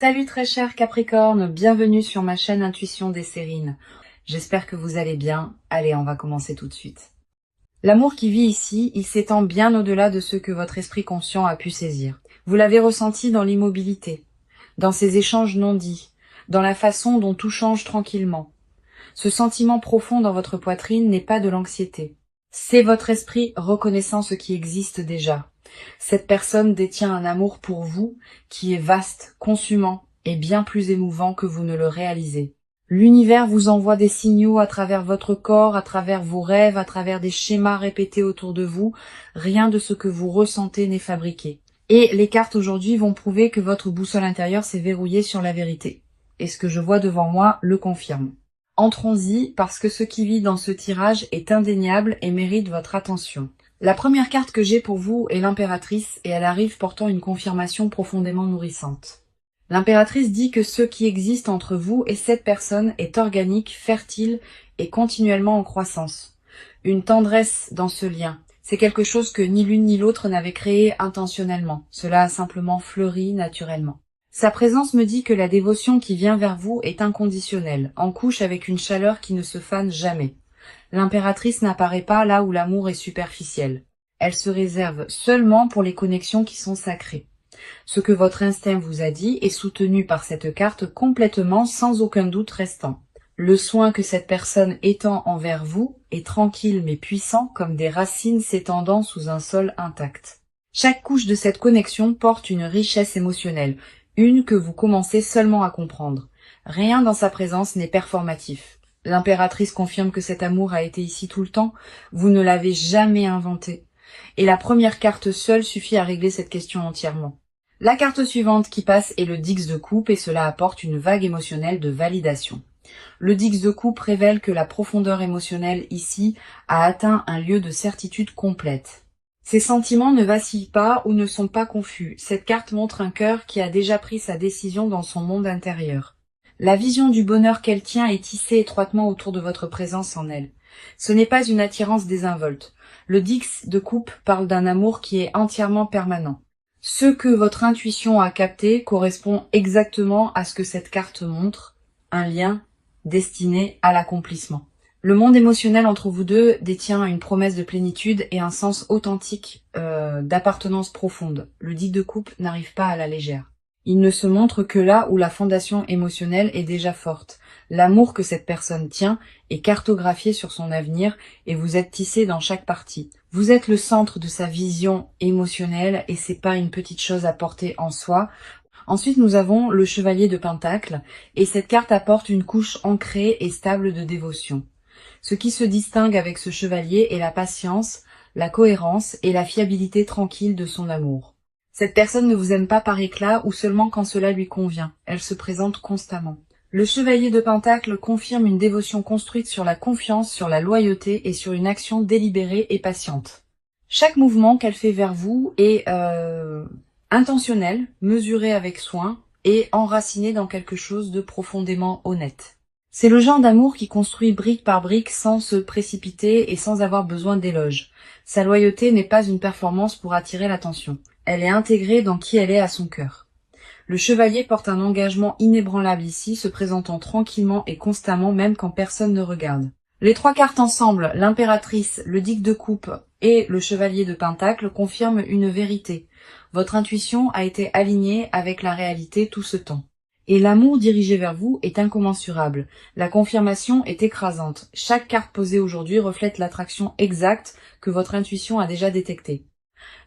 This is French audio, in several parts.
Salut très cher Capricorne, bienvenue sur ma chaîne Intuition des Sérines. J'espère que vous allez bien. Allez, on va commencer tout de suite. L'amour qui vit ici, il s'étend bien au-delà de ce que votre esprit conscient a pu saisir. Vous l'avez ressenti dans l'immobilité, dans ces échanges non dits, dans la façon dont tout change tranquillement. Ce sentiment profond dans votre poitrine n'est pas de l'anxiété. C'est votre esprit reconnaissant ce qui existe déjà. Cette personne détient un amour pour vous qui est vaste, consumant et bien plus émouvant que vous ne le réalisez. L'univers vous envoie des signaux à travers votre corps, à travers vos rêves, à travers des schémas répétés autour de vous. Rien de ce que vous ressentez n'est fabriqué. Et les cartes aujourd'hui vont prouver que votre boussole intérieure s'est verrouillée sur la vérité. Et ce que je vois devant moi le confirme. Entrons-y parce que ce qui vit dans ce tirage est indéniable et mérite votre attention. La première carte que j'ai pour vous est l'impératrice et elle arrive portant une confirmation profondément nourrissante. L'impératrice dit que ce qui existe entre vous et cette personne est organique, fertile et continuellement en croissance. Une tendresse dans ce lien. C'est quelque chose que ni l'une ni l'autre n'avait créé intentionnellement. Cela a simplement fleuri naturellement. Sa présence me dit que la dévotion qui vient vers vous est inconditionnelle, en couche avec une chaleur qui ne se fane jamais. L'impératrice n'apparaît pas là où l'amour est superficiel. Elle se réserve seulement pour les connexions qui sont sacrées. Ce que votre instinct vous a dit est soutenu par cette carte complètement sans aucun doute restant. Le soin que cette personne étend envers vous est tranquille mais puissant comme des racines s'étendant sous un sol intact. Chaque couche de cette connexion porte une richesse émotionnelle, une que vous commencez seulement à comprendre. Rien dans sa présence n'est performatif. L'impératrice confirme que cet amour a été ici tout le temps, vous ne l'avez jamais inventé. Et la première carte seule suffit à régler cette question entièrement. La carte suivante qui passe est le Dix de coupe et cela apporte une vague émotionnelle de validation. Le Dix de coupe révèle que la profondeur émotionnelle ici a atteint un lieu de certitude complète. Ces sentiments ne vacillent pas ou ne sont pas confus. Cette carte montre un cœur qui a déjà pris sa décision dans son monde intérieur. La vision du bonheur qu'elle tient est tissée étroitement autour de votre présence en elle. Ce n'est pas une attirance désinvolte. Le Dix de coupe parle d'un amour qui est entièrement permanent. Ce que votre intuition a capté correspond exactement à ce que cette carte montre, un lien destiné à l'accomplissement. Le monde émotionnel entre vous deux détient une promesse de plénitude et un sens authentique d'appartenance profonde. Le Dix de coupe n'arrive pas à la légère. Il ne se montre que là où la fondation émotionnelle est déjà forte. L'amour que cette personne tient est cartographié sur son avenir et vous êtes tissé dans chaque partie. Vous êtes le centre de sa vision émotionnelle et c'est pas une petite chose à porter en soi. Ensuite, nous avons le Chevalier de Pentacle et cette carte apporte une couche ancrée et stable de dévotion. Ce qui se distingue avec ce chevalier est la patience, la cohérence et la fiabilité tranquille de son amour. Cette personne ne vous aime pas par éclat ou seulement quand cela lui convient. Elle se présente constamment. Le Chevalier de Pentacle confirme une dévotion construite sur la confiance, sur la loyauté et sur une action délibérée et patiente. Chaque mouvement qu'elle fait vers vous est intentionnel, mesuré avec soin et enraciné dans quelque chose de profondément honnête. C'est le genre d'amour qui construit brique par brique sans se précipiter et sans avoir besoin d'éloges. Sa loyauté n'est pas une performance pour attirer l'attention. Elle est intégrée dans qui elle est à son cœur. Le chevalier porte un engagement inébranlable ici, se présentant tranquillement et constamment même quand personne ne regarde. Les trois cartes ensemble, l'impératrice, le Dix de coupe et le Chevalier de Pentacle confirment une vérité. Votre intuition a été alignée avec la réalité tout ce temps. Et l'amour dirigé vers vous est incommensurable. La confirmation est écrasante. Chaque carte posée aujourd'hui reflète l'attraction exacte que votre intuition a déjà détectée.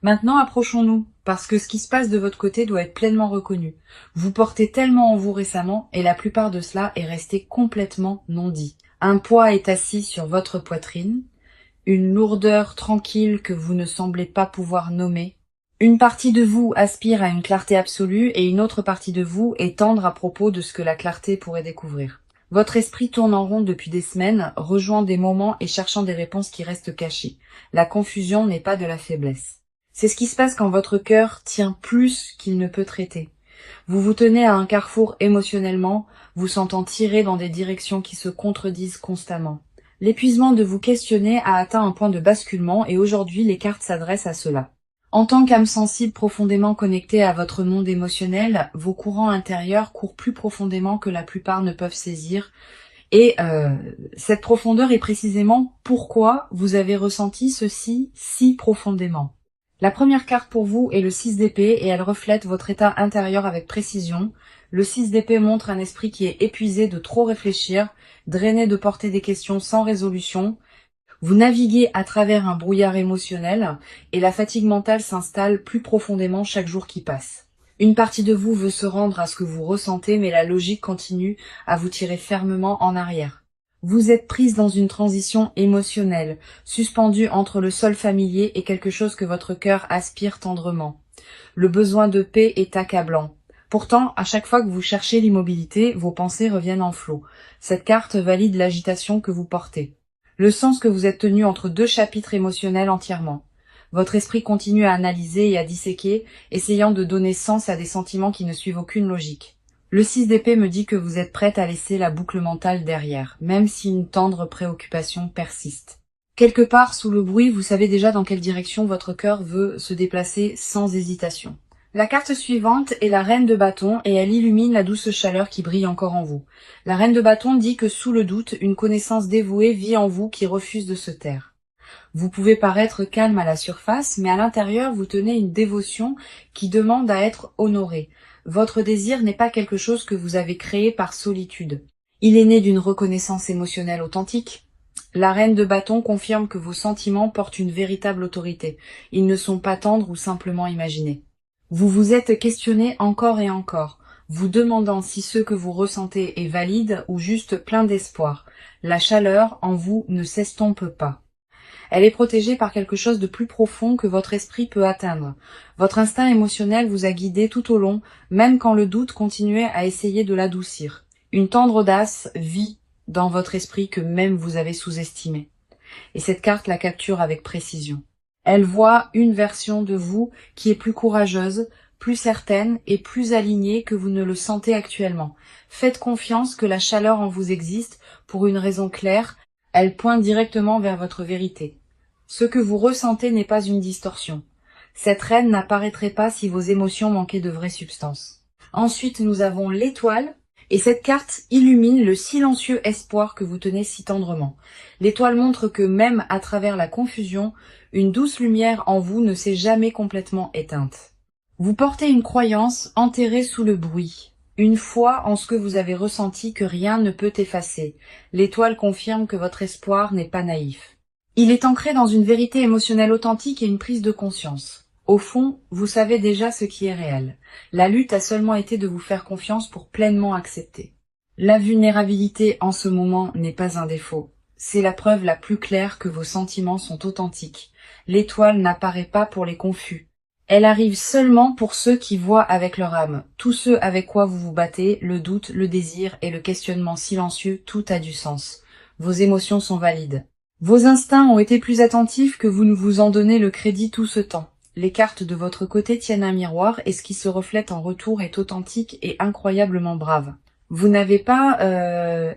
Maintenant, approchons-nous, parce que ce qui se passe de votre côté doit être pleinement reconnu. Vous portez tellement en vous récemment, et la plupart de cela est resté complètement non dit. Un poids est assis sur votre poitrine, une lourdeur tranquille que vous ne semblez pas pouvoir nommer. Une partie de vous aspire à une clarté absolue et une autre partie de vous est tendre à propos de ce que la clarté pourrait découvrir. Votre esprit tourne en rond depuis des semaines, rejoint des moments et cherchant des réponses qui restent cachées. La confusion n'est pas de la faiblesse. C'est ce qui se passe quand votre cœur tient plus qu'il ne peut traiter. Vous vous tenez à un carrefour émotionnellement, vous sentant tiré dans des directions qui se contredisent constamment. L'épuisement de vous questionner a atteint un point de basculement et aujourd'hui les cartes s'adressent à cela. En tant qu'âme sensible profondément connectée à votre monde émotionnel, vos courants intérieurs courent plus profondément que la plupart ne peuvent saisir. Et cette profondeur est précisément pourquoi vous avez ressenti ceci si profondément. La première carte pour vous est le 6 d'épée et elle reflète votre état intérieur avec précision. Le 6 d'épée montre un esprit qui est épuisé de trop réfléchir, drainé de porter des questions sans résolution. Vous naviguez à travers un brouillard émotionnel et la fatigue mentale s'installe plus profondément chaque jour qui passe. Une partie de vous veut se rendre à ce que vous ressentez, mais la logique continue à vous tirer fermement en arrière. Vous êtes prise dans une transition émotionnelle, suspendue entre le sol familier et quelque chose que votre cœur aspire tendrement. Le besoin de paix est accablant. Pourtant, à chaque fois que vous cherchez l'immobilité, vos pensées reviennent en flot. Cette carte valide l'agitation que vous portez. Le sens que vous êtes tenu entre deux chapitres émotionnels entièrement. Votre esprit continue à analyser et à disséquer, essayant de donner sens à des sentiments qui ne suivent aucune logique. Le 6 d'épée me dit que vous êtes prête à laisser la boucle mentale derrière, même si une tendre préoccupation persiste. Quelque part sous le bruit, vous savez déjà dans quelle direction votre cœur veut se déplacer sans hésitation. La carte suivante est la reine de bâton et elle illumine la douce chaleur qui brille encore en vous. La reine de bâton dit que sous le doute, une connaissance dévouée vit en vous qui refuse de se taire. Vous pouvez paraître calme à la surface, mais à l'intérieur, vous tenez une dévotion qui demande à être honorée. Votre désir n'est pas quelque chose que vous avez créé par solitude. Il est né d'une reconnaissance émotionnelle authentique. La reine de bâton confirme que vos sentiments portent une véritable autorité. Ils ne sont pas tendres ou simplement imaginés. Vous vous êtes questionné encore et encore, vous demandant si ce que vous ressentez est valide ou juste plein d'espoir. La chaleur en vous ne s'estompe pas. Elle est protégée par quelque chose de plus profond que votre esprit peut atteindre. Votre instinct émotionnel vous a guidé tout au long, même quand le doute continuait à essayer de l'adoucir. Une tendre audace vit dans votre esprit que même vous avez sous-estimé. Et cette carte la capture avec précision. Elle voit une version de vous qui est plus courageuse, plus certaine et plus alignée que vous ne le sentez actuellement. Faites confiance que la chaleur en vous existe pour une raison claire, elle pointe directement vers votre vérité. Ce que vous ressentez n'est pas une distorsion. Cette reine n'apparaîtrait pas si vos émotions manquaient de vraie substance. Ensuite, nous avons l'étoile. Et cette carte illumine le silencieux espoir que vous tenez si tendrement. L'étoile montre que même à travers la confusion, une douce lumière en vous ne s'est jamais complètement éteinte. Vous portez une croyance enterrée sous le bruit, une foi en ce que vous avez ressenti que rien ne peut effacer. L'étoile confirme que votre espoir n'est pas naïf. Il est ancré dans une vérité émotionnelle authentique et une prise de conscience. Au fond, vous savez déjà ce qui est réel. La lutte a seulement été de vous faire confiance pour pleinement accepter. La vulnérabilité en ce moment n'est pas un défaut. C'est la preuve la plus claire que vos sentiments sont authentiques. L'étoile n'apparaît pas pour les confus. Elle arrive seulement pour ceux qui voient avec leur âme. Tous ceux avec quoi vous vous battez, le doute, le désir et le questionnement silencieux, tout a du sens. Vos émotions sont valides. Vos instincts ont été plus attentifs que vous ne vous en donnez le crédit tout ce temps. Les cartes de votre côté tiennent un miroir et ce qui se reflète en retour est authentique et incroyablement brave. Vous n'avez pas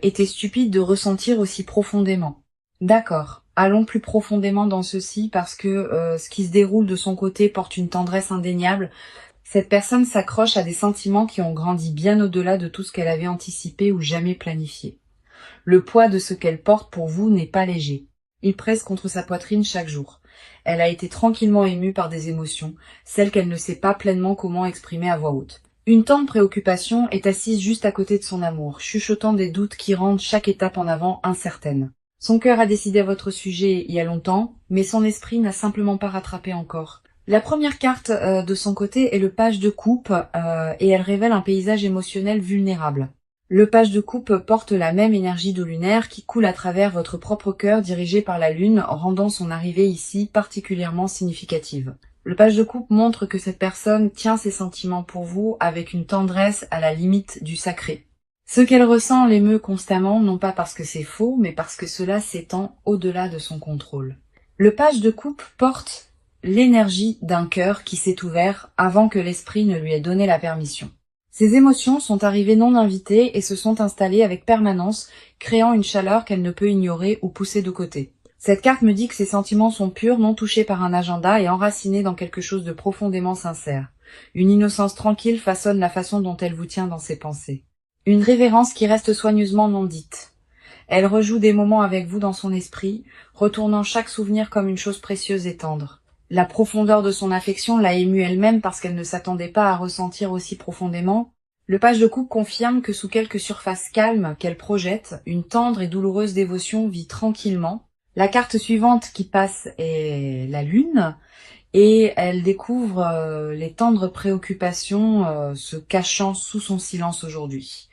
été stupide de ressentir aussi profondément. D'accord, allons plus profondément dans ceci parce que ce qui se déroule de son côté porte une tendresse indéniable. Cette personne s'accroche à des sentiments qui ont grandi bien au-delà de tout ce qu'elle avait anticipé ou jamais planifié. Le poids de ce qu'elle porte pour vous n'est pas léger. Il presse contre sa poitrine chaque jour. Elle a été tranquillement émue par des émotions, celles qu'elle ne sait pas pleinement comment exprimer à voix haute. Une tendre préoccupation est assise juste à côté de son amour, chuchotant des doutes qui rendent chaque étape en avant incertaine. Son cœur a décidé à votre sujet il y a longtemps, mais son esprit n'a simplement pas rattrapé encore. La première carte de son côté est le page de coupe et elle révèle un paysage émotionnel vulnérable. Le page de coupe porte la même énergie de lunaire qui coule à travers votre propre cœur dirigé par la lune, rendant son arrivée ici particulièrement significative. Le page de coupe montre que cette personne tient ses sentiments pour vous avec une tendresse à la limite du sacré. Ce qu'elle ressent l'émeut constamment, non pas parce que c'est faux, mais parce que cela s'étend au-delà de son contrôle. Le page de coupe porte l'énergie d'un cœur qui s'est ouvert avant que l'esprit ne lui ait donné la permission. Ces émotions sont arrivées non invitées et se sont installées avec permanence, créant une chaleur qu'elle ne peut ignorer ou pousser de côté. Cette carte me dit que ces sentiments sont purs, non touchés par un agenda et enracinés dans quelque chose de profondément sincère. Une innocence tranquille façonne la façon dont elle vous tient dans ses pensées. Une révérence qui reste soigneusement non dite. Elle rejoue des moments avec vous dans son esprit, retournant chaque souvenir comme une chose précieuse et tendre. La profondeur de son affection l'a émue elle-même parce qu'elle ne s'attendait pas à ressentir aussi profondément. Le page de coupe confirme que sous quelques surfaces calmes qu'elle projette, une tendre et douloureuse dévotion vit tranquillement. La carte suivante qui passe est la lune, et elle découvre les tendres préoccupations se cachant sous son silence aujourd'hui.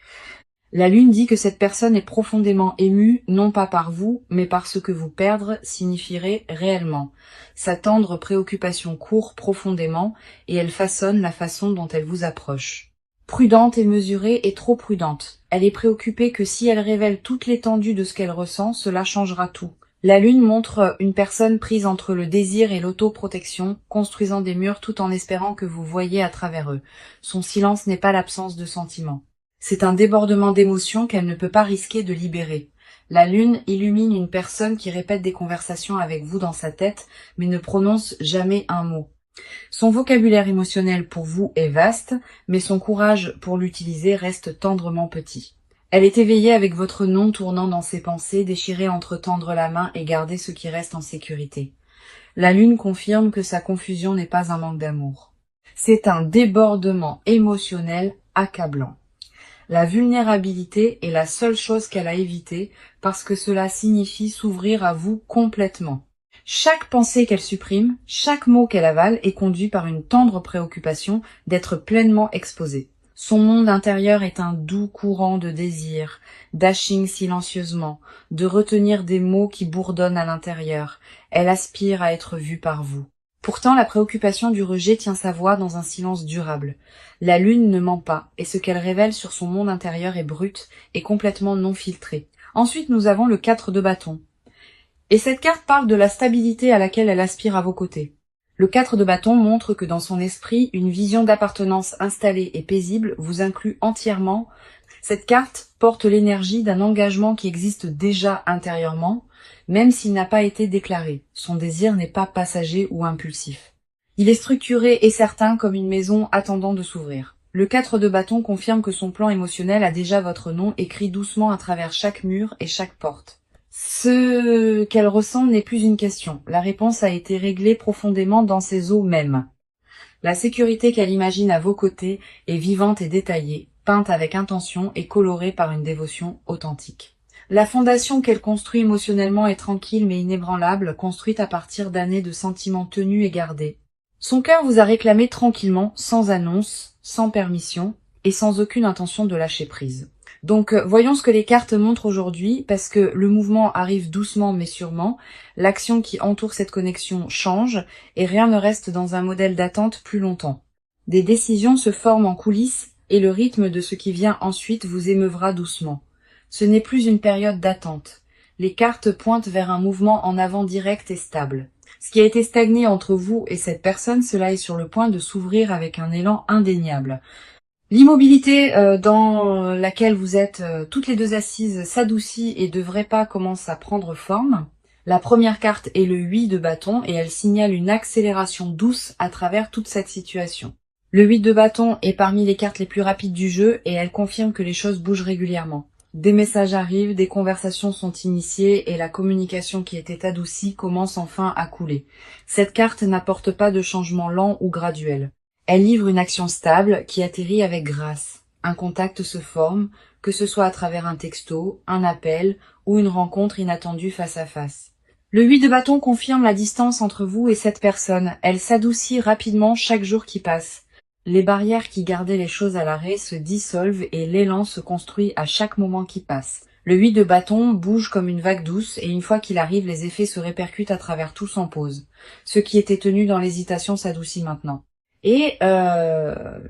La lune dit que cette personne est profondément émue, non pas par vous, mais par ce que vous perdre signifierait réellement. Sa tendre préoccupation court profondément, et elle façonne la façon dont elle vous approche. Prudente et mesurée et trop prudente. Elle est préoccupée que si elle révèle toute l'étendue de ce qu'elle ressent, cela changera tout. La lune montre une personne prise entre le désir et l'autoprotection, construisant des murs tout en espérant que vous voyiez à travers eux. Son silence n'est pas l'absence de sentiments. C'est un débordement d'émotions qu'elle ne peut pas risquer de libérer. La lune illumine une personne qui répète des conversations avec vous dans sa tête, mais ne prononce jamais un mot. Son vocabulaire émotionnel pour vous est vaste, mais son courage pour l'utiliser reste tendrement petit. Elle est éveillée avec votre nom tournant dans ses pensées, déchirée entre tendre la main et garder ce qui reste en sécurité. La lune confirme que sa confusion n'est pas un manque d'amour. C'est un débordement émotionnel accablant. La vulnérabilité est la seule chose qu'elle a évitée parce que cela signifie s'ouvrir à vous complètement. Chaque pensée qu'elle supprime, chaque mot qu'elle avale est conduit par une tendre préoccupation d'être pleinement exposée. Son monde intérieur est un doux courant de désir, d'aching silencieusement, de retenir des mots qui bourdonnent à l'intérieur. Elle aspire à être vue par vous. Pourtant, la préoccupation du rejet tient sa voix dans un silence durable. La lune ne ment pas, et ce qu'elle révèle sur son monde intérieur est brut et complètement non filtré. Ensuite, nous avons le 4 de bâton. Et cette carte parle de la stabilité à laquelle elle aspire à vos côtés. Le 4 de bâton montre que dans son esprit, une vision d'appartenance installée et paisible vous inclut entièrement. Cette carte porte l'énergie d'un engagement qui existe déjà intérieurement, même s'il n'a pas été déclaré. Son désir n'est pas passager ou impulsif. Il est structuré et certain comme une maison attendant de s'ouvrir. Le 4 de bâton confirme que son plan émotionnel a déjà votre nom écrit doucement à travers chaque mur et chaque porte. Ce qu'elle ressent n'est plus une question. La réponse a été réglée profondément dans ses os mêmes. La sécurité qu'elle imagine à vos côtés est vivante et détaillée, peinte avec intention et colorée par une dévotion authentique. La fondation qu'elle construit émotionnellement est tranquille mais inébranlable, construite à partir d'années de sentiments tenus et gardés. Son cœur vous a réclamé tranquillement, sans annonce, sans permission et sans aucune intention de lâcher prise. Donc voyons ce que les cartes montrent aujourd'hui, parce que le mouvement arrive doucement mais sûrement, l'action qui entoure cette connexion change et rien ne reste dans un modèle d'attente plus longtemps. Des décisions se forment en coulisses et le rythme de ce qui vient ensuite vous émeuvra doucement. Ce n'est plus une période d'attente. Les cartes pointent vers un mouvement en avant direct et stable. Ce qui a été stagné entre vous et cette personne, cela est sur le point de s'ouvrir avec un élan indéniable. L'immobilité dans laquelle vous êtes toutes les deux assises s'adoucit et de vrais pas commencent à prendre forme. La première carte est le 8 de bâton et elle signale une accélération douce à travers toute cette situation. Le 8 de bâton est parmi les cartes les plus rapides du jeu et elle confirme que les choses bougent régulièrement. Des messages arrivent, des conversations sont initiées et la communication qui était adoucie commence enfin à couler. Cette carte n'apporte pas de changement lent ou graduel. Elle livre une action stable qui atterrit avec grâce. Un contact se forme, que ce soit à travers un texto, un appel ou une rencontre inattendue face à face. Le 8 de bâton confirme la distance entre vous et cette personne. Elle s'adoucit rapidement chaque jour qui passe. Les barrières qui gardaient les choses à l'arrêt se dissolvent et l'élan se construit à chaque moment qui passe. Le 8 de bâton bouge comme une vague douce et une fois qu'il arrive, les effets se répercutent à travers tout sans pause. Ce qui était tenu dans l'hésitation s'adoucit maintenant. Et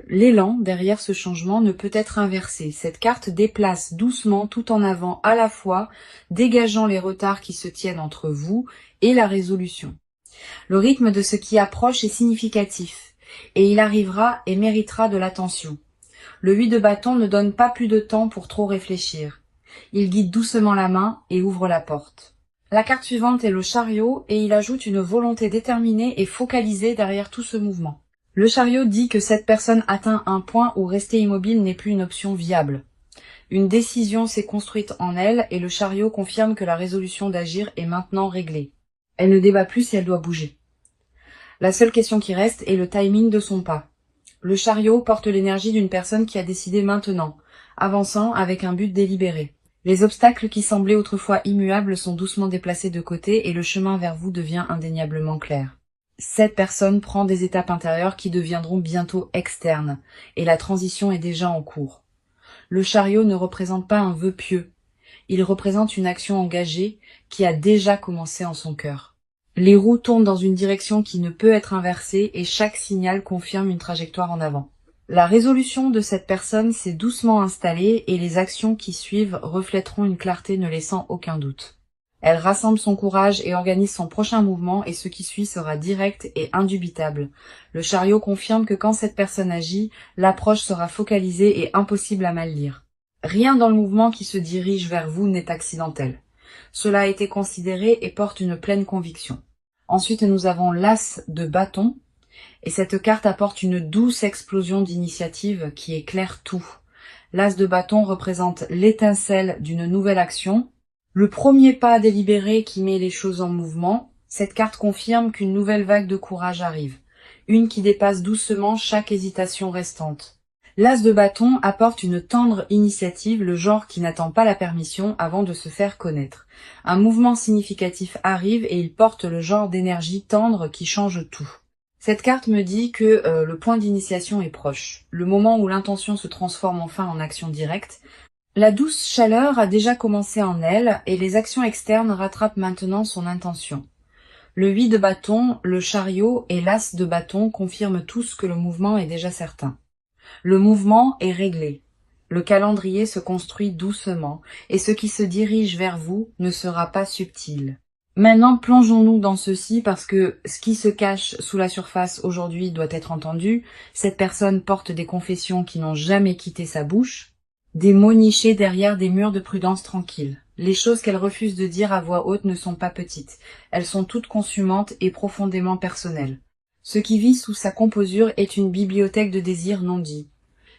l'élan derrière ce changement ne peut être inversé. Cette carte déplace doucement tout en avant à la fois, dégageant les retards qui se tiennent entre vous et la résolution. Le rythme de ce qui approche est significatif, et il arrivera et méritera de l'attention. Le 8 de bâton ne donne pas plus de temps pour trop réfléchir. Il guide doucement la main et ouvre la porte. La carte suivante est le chariot et il ajoute une volonté déterminée et focalisée derrière tout ce mouvement. Le chariot dit que cette personne atteint un point où rester immobile n'est plus une option viable. Une décision s'est construite en elle et le chariot confirme que la résolution d'agir est maintenant réglée. Elle ne débat plus si elle doit bouger. La seule question qui reste est le timing de son pas. Le chariot porte l'énergie d'une personne qui a décidé maintenant, avançant avec un but délibéré. Les obstacles qui semblaient autrefois immuables sont doucement déplacés de côté et le chemin vers vous devient indéniablement clair. Cette personne prend des étapes intérieures qui deviendront bientôt externes, et la transition est déjà en cours. Le chariot ne représente pas un vœu pieux, il représente une action engagée qui a déjà commencé en son cœur. Les roues tournent dans une direction qui ne peut être inversée et chaque signal confirme une trajectoire en avant. La résolution de cette personne s'est doucement installée et les actions qui suivent reflèteront une clarté ne laissant aucun doute. Elle rassemble son courage et organise son prochain mouvement et ce qui suit sera direct et indubitable. Le chariot confirme que quand cette personne agit, l'approche sera focalisée et impossible à mal lire. Rien dans le mouvement qui se dirige vers vous n'est accidentel. Cela a été considéré et porte une pleine conviction. Ensuite, nous avons l'as de bâton. Et cette carte apporte une douce explosion d'initiative qui éclaire tout. L'as de bâton représente l'étincelle d'une nouvelle action, le premier pas délibéré qui met les choses en mouvement. Cette carte confirme qu'une nouvelle vague de courage arrive, une qui dépasse doucement chaque hésitation restante. L'as de bâton apporte une tendre initiative, le genre qui n'attend pas la permission avant de se faire connaître. Un mouvement significatif arrive et il porte le genre d'énergie tendre qui change tout. Cette carte me dit que le point d'initiation est proche, le moment où l'intention se transforme enfin en action directe. La douce chaleur a déjà commencé en elle et les actions externes rattrapent maintenant son intention. Le 8 de bâton, le chariot et l'as de bâton confirment tous que le mouvement est déjà certain. Le mouvement est réglé. Le calendrier se construit doucement et ce qui se dirige vers vous ne sera pas subtil. Maintenant, plongeons-nous dans ceci parce que ce qui se cache sous la surface aujourd'hui doit être entendu. Cette personne porte des confessions qui n'ont jamais quitté sa bouche, des mots nichés derrière des murs de prudence tranquille. Les choses qu'elle refuse de dire à voix haute ne sont pas petites. Elles sont toutes consumantes et profondément personnelles. Ce qui vit sous sa composure est une bibliothèque de désirs non dits.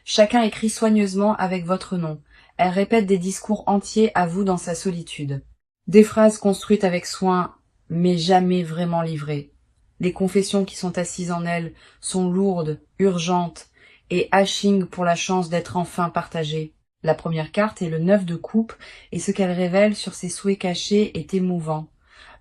Chacun écrit soigneusement avec votre nom. Elle répète des discours entiers à vous dans sa solitude. Des phrases construites avec soin, mais jamais vraiment livrées. Les confessions qui sont assises en elle sont lourdes, urgentes, et hashing pour la chance d'être enfin partagées. La première carte est le 9 de coupe, et ce qu'elle révèle sur ses souhaits cachés est émouvant.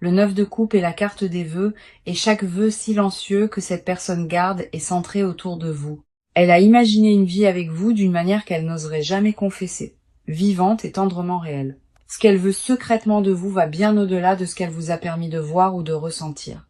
Le 9 de coupe est la carte des vœux, et chaque vœu silencieux que cette personne garde est centré autour de vous. Elle a imaginé une vie avec vous d'une manière qu'elle n'oserait jamais confesser, vivante et tendrement réelle. Ce qu'elle veut secrètement de vous va bien au-delà de ce qu'elle vous a permis de voir ou de ressentir.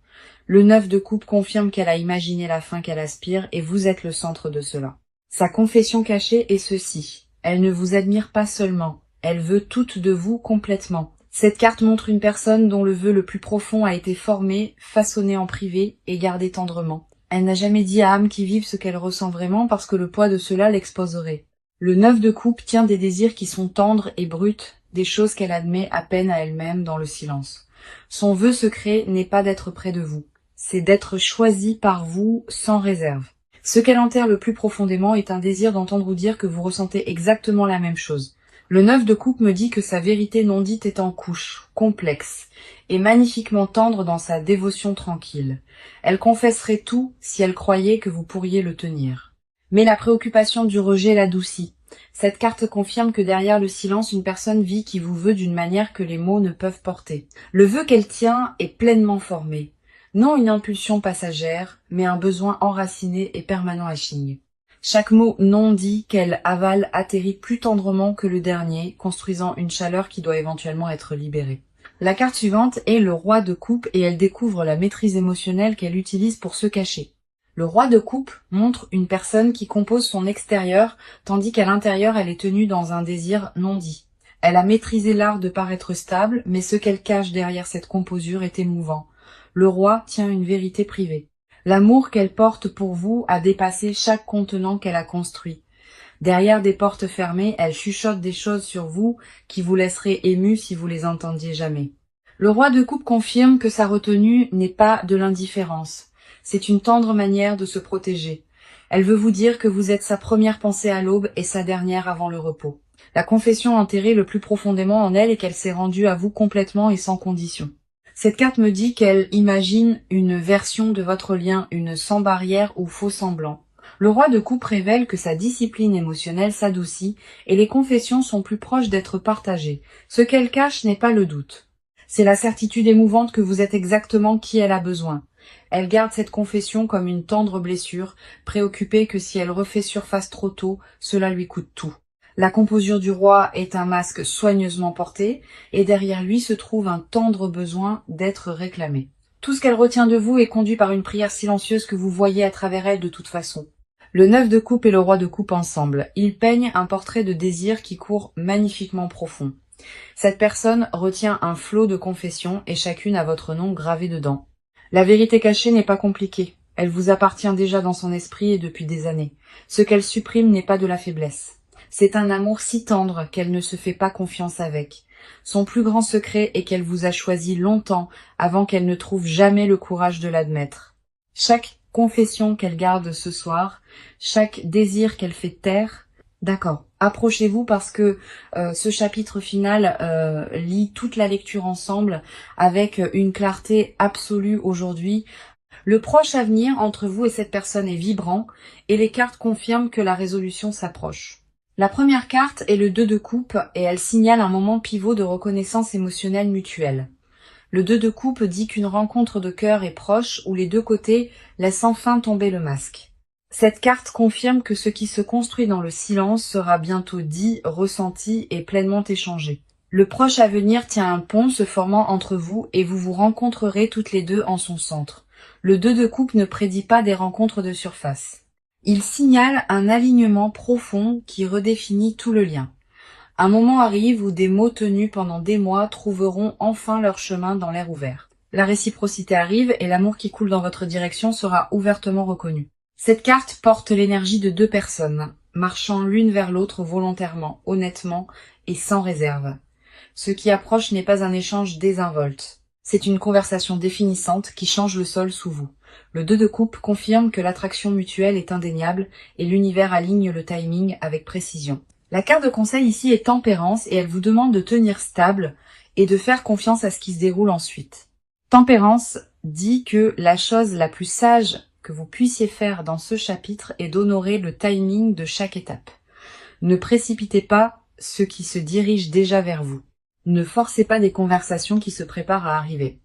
Le 9 de coupe confirme qu'elle a imaginé la fin qu'elle aspire et vous êtes le centre de cela. Sa confession cachée est ceci. Elle ne vous admire pas seulement, elle veut toute de vous complètement. Cette carte montre une personne dont le vœu le plus profond a été formé, façonné en privé et gardé tendrement. Elle n'a jamais dit à âme qui vive ce qu'elle ressent vraiment parce que le poids de cela l'exposerait. Le 9 de coupe tient des désirs qui sont tendres et bruts, des choses qu'elle admet à peine à elle-même dans le silence. Son vœu secret n'est pas d'être près de vous, c'est d'être choisi par vous sans réserve. Ce qu'elle enterre le plus profondément est un désir d'entendre vous dire que vous ressentez exactement la même chose. Le 9 de coupe me dit que sa vérité non dite est en couche, complexe, et magnifiquement tendre dans sa dévotion tranquille. Elle confesserait tout si elle croyait que vous pourriez le tenir. Mais la préoccupation du rejet l'adoucit. Cette carte confirme que derrière le silence, une personne vit qui vous veut d'une manière que les mots ne peuvent porter. Le vœu qu'elle tient est pleinement formé. Non une impulsion passagère, mais un besoin enraciné et permanent à Ching. Chaque mot non dit qu'elle avale atterrit plus tendrement que le dernier, construisant une chaleur qui doit éventuellement être libérée. La carte suivante est le roi de coupe et elle découvre la maîtrise émotionnelle qu'elle utilise pour se cacher. Le roi de coupe montre une personne qui compose son extérieur, tandis qu'à l'intérieur elle est tenue dans un désir non dit. Elle a maîtrisé l'art de paraître stable, mais ce qu'elle cache derrière cette composure est émouvant. Le roi tient une vérité privée. L'amour qu'elle porte pour vous a dépassé chaque contenant qu'elle a construit. Derrière des portes fermées, elle chuchote des choses sur vous qui vous laisseraient ému si vous les entendiez jamais. Le roi de coupe confirme que sa retenue n'est pas de l'indifférence. C'est une tendre manière de se protéger. Elle veut vous dire que vous êtes sa première pensée à l'aube et sa dernière avant le repos. La confession enterrée le plus profondément en elle est qu'elle s'est rendue à vous complètement et sans condition. Cette carte me dit qu'elle imagine une version de votre lien, une sans barrière ou faux semblant. Le roi de coupe révèle que sa discipline émotionnelle s'adoucit et les confessions sont plus proches d'être partagées. Ce qu'elle cache n'est pas le doute. C'est la certitude émouvante que vous êtes exactement qui elle a besoin. Elle garde cette confession comme une tendre blessure, préoccupée que si elle refait surface trop tôt, cela lui coûte tout. La composure du roi est un masque soigneusement porté, et derrière lui se trouve un tendre besoin d'être réclamé. Tout ce qu'elle retient de vous est conduit par une prière silencieuse que vous voyez à travers elle de toute façon. Le 9 de coupe et le roi de coupe ensemble, ils peignent un portrait de désir qui court magnifiquement profond. Cette personne retient un flot de confessions et chacune a votre nom gravé dedans. La vérité cachée n'est pas compliquée. Elle vous appartient déjà dans son esprit et depuis des années. Ce qu'elle supprime n'est pas de la faiblesse. C'est un amour si tendre qu'elle ne se fait pas confiance avec. Son plus grand secret est qu'elle vous a choisi longtemps avant qu'elle ne trouve jamais le courage de l'admettre. Chaque confession qu'elle garde ce soir, chaque désir qu'elle fait taire, d'accord, approchez-vous parce que ce chapitre final lit toute la lecture ensemble avec une clarté absolue aujourd'hui. Le proche avenir entre vous et cette personne est vibrant et les cartes confirment que la résolution s'approche. La première carte est le 2 de coupe et elle signale un moment pivot de reconnaissance émotionnelle mutuelle. Le 2 de coupe dit qu'une rencontre de cœur est proche où les deux côtés laissent enfin tomber le masque. Cette carte confirme que ce qui se construit dans le silence sera bientôt dit, ressenti et pleinement échangé. Le proche avenir tient un pont se formant entre vous et vous vous rencontrerez toutes les deux en son centre. Le 2 de coupe ne prédit pas des rencontres de surface. Il signale un alignement profond qui redéfinit tout le lien. Un moment arrive où des mots tenus pendant des mois trouveront enfin leur chemin dans l'air ouvert. La réciprocité arrive et l'amour qui coule dans votre direction sera ouvertement reconnu. Cette carte porte l'énergie de deux personnes, marchant l'une vers l'autre volontairement, honnêtement et sans réserve. Ce qui approche n'est pas un échange désinvolte. C'est une conversation définissante qui change le sol sous vous. Le 2 de coupe confirme que l'attraction mutuelle est indéniable et l'univers aligne le timing avec précision. La carte de conseil ici est tempérance et elle vous demande de tenir stable et de faire confiance à ce qui se déroule ensuite. Tempérance dit que la chose la plus sage que vous puissiez faire dans ce chapitre est d'honorer le timing de chaque étape. Ne précipitez pas ce qui se dirige déjà vers vous. Ne forcez pas des conversations qui se préparent à arriver.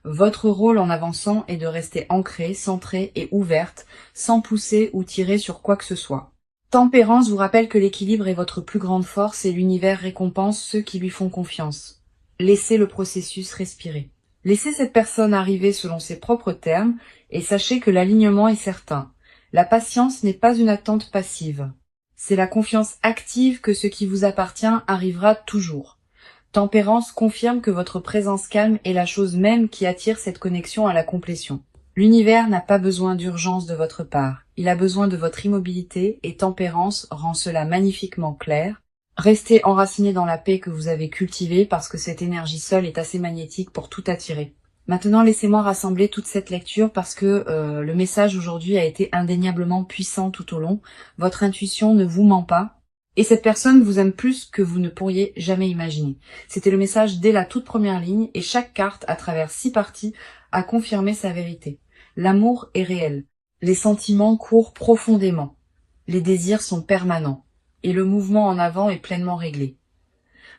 Votre rôle en avançant est de rester ancrée, centrée et ouverte, sans pousser ou tirer sur quoi que ce soit. Tempérance vous rappelle que l'équilibre est votre plus grande force et l'univers récompense ceux qui lui font confiance. Laissez le processus respirer. Laissez cette personne arriver selon ses propres termes et sachez que l'alignement est certain. La patience n'est pas une attente passive. C'est la confiance active que ce qui vous appartient arrivera toujours. Tempérance confirme que votre présence calme est la chose même qui attire cette connexion à la complétion. L'univers n'a pas besoin d'urgence de votre part. Il a besoin de votre immobilité et Tempérance rend cela magnifiquement clair. Restez enraciné dans la paix que vous avez cultivée parce que cette énergie seule est assez magnétique pour tout attirer. Maintenant, laissez-moi rassembler toute cette lecture parce que le message aujourd'hui a été indéniablement puissant tout au long. Votre intuition ne vous ment pas. Et cette personne vous aime plus que vous ne pourriez jamais imaginer. C'était le message dès la toute première ligne et chaque carte, à travers 6 parties, a confirmé sa vérité. L'amour est réel. Les sentiments courent profondément. Les désirs sont permanents. Et le mouvement en avant est pleinement réglé.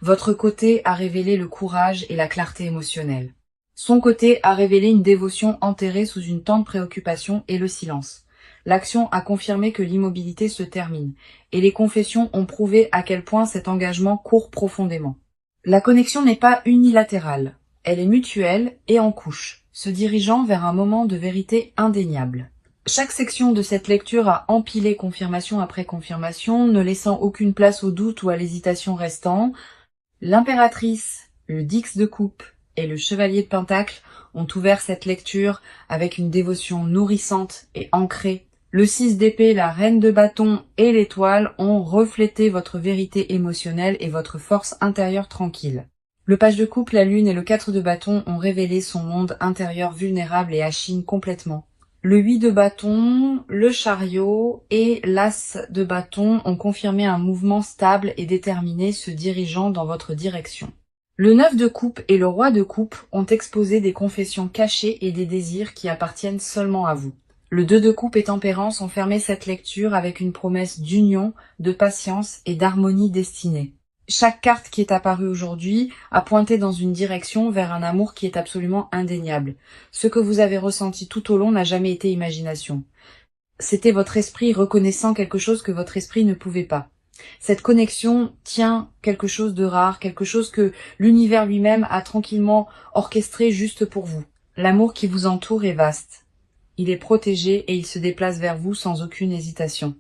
Votre côté a révélé le courage et la clarté émotionnelle. Son côté a révélé une dévotion enterrée sous une tendre préoccupation et le silence. L'action a confirmé que l'immobilité se termine, et les confessions ont prouvé à quel point cet engagement court profondément. La connexion n'est pas unilatérale, elle est mutuelle et en couche, se dirigeant vers un moment de vérité indéniable. Chaque section de cette lecture a empilé confirmation après confirmation, ne laissant aucune place au doute ou à l'hésitation restant. L'impératrice, le Dix de coupe et le chevalier de pentacle ont ouvert cette lecture avec une dévotion nourrissante et ancrée. Le 6 d'épée, la reine de bâton et l'étoile ont reflété votre vérité émotionnelle et votre force intérieure tranquille. Le page de coupe, la lune et le 4 de bâton ont révélé son monde intérieur vulnérable et achine complètement. Le 8 de bâton, le chariot et l'as de bâton ont confirmé un mouvement stable et déterminé se dirigeant dans votre direction. Le 9 de coupe et le roi de coupe ont exposé des confessions cachées et des désirs qui appartiennent seulement à vous. Le 2 de coupe et tempérance ont fermé cette lecture avec une promesse d'union, de patience et d'harmonie destinée. Chaque carte qui est apparue aujourd'hui a pointé dans une direction vers un amour qui est absolument indéniable. Ce que vous avez ressenti tout au long n'a jamais été imagination. C'était votre esprit reconnaissant quelque chose que votre esprit ne pouvait pas. Cette connexion tient quelque chose de rare, quelque chose que l'univers lui-même a tranquillement orchestré juste pour vous. L'amour qui vous entoure est vaste. Il est protégé et il se déplace vers vous sans aucune hésitation.